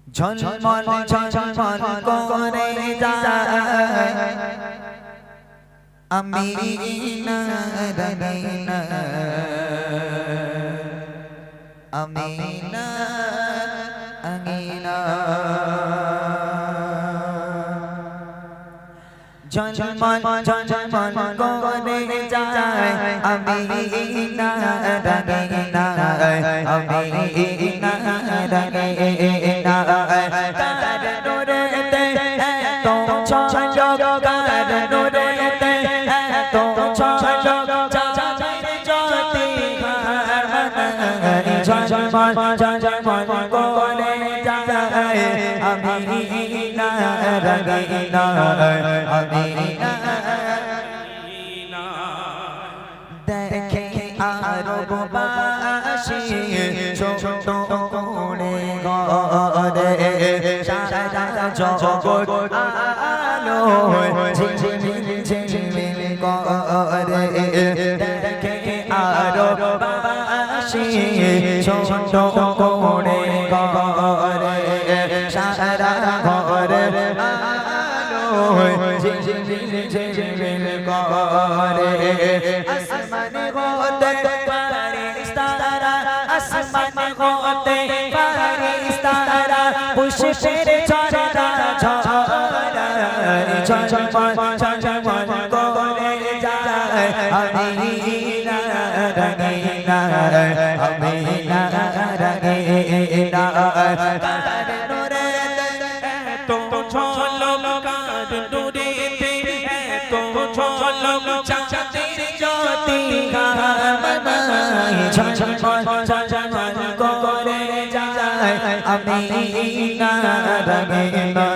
ঝলমল ঝলমল করে যায় আমিনা রবিনা আমিনা আমিনা ঝলমল ঝলমল করে যায় আমিনা রবিনা আমিনা রবিনা কার নূরেতে এত ঝলক কার নূরেতে এত ঝলক চাঁদের জ্যোতি ঝলমল ঝলমল করে যায় আমিনা রবিনা আমিনা দেখে আরববাসী ছোট করে ঘরে সারা জগৎ আলো ঝিলমিল ঝিলমিল করে দেখে আরববাসী ছোট করে ঘরে সারা ঘরে আলো ঝিলমিল ঝিলমিল করে আসমানে হতে ফারিস্তারা আসমানে হতে ফারিস্তারা পুষ্পের ঝরা ঝরা ঝলমল ঝলমল করে যায় আমিনা রবিনা আমিনা রবিনা কার নূরেতে এত ঝলক কার নূরেতে এত ঝলক চাঁদের জ্যোতি ঝলমল ঝলমল করে যায় আমিনা রবিনা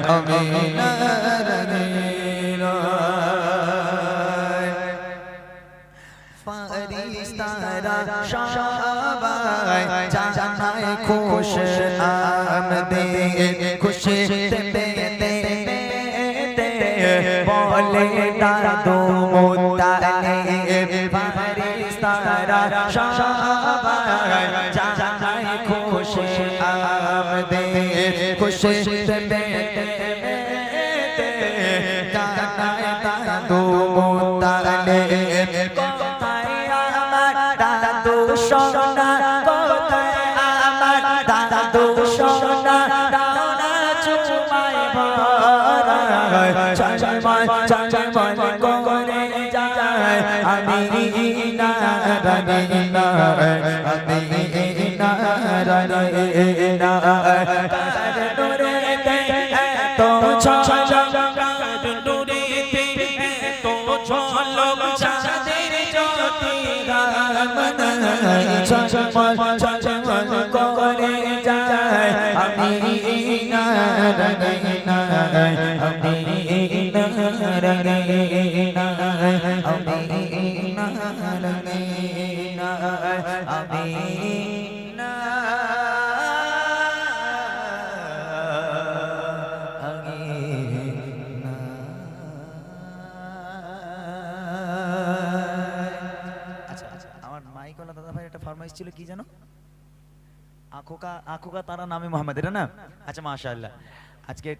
আমিনা রবিনা ফারিস্তারা সবাই জানায় খুশ আমদেদ খুশিতে পেতে বলে দাদু মুতালিব ফারিস্তারা সবাই জানায় খুশ আমদেদ খুশিতে পেতে জানায় দাদু মুতালিব কোথায় আমার দাদু সোনা কোথায় আমার দাদু সোনা দানা চুমায় ভরা ঝলমল ঝলমল করে যায় আমিনা রবিনা আমিনা রবিনা কার নূরেতে এত ঝলক কার নূরেতে এত ঝলক চাঁদের জ্যোতি ঝলমল ঝলমল করে যায় আমিনা রবিনা আমিনা রবিনা আমিনা রবিনা আমিনা মাইকওয়ালা দাদা ভাই একটা ফরমাইশ ছিল কি জানো আঁখো কা তারা নামে মোহাম্মদ এটা না আচ্ছা মাশাআল্লাহ আজকে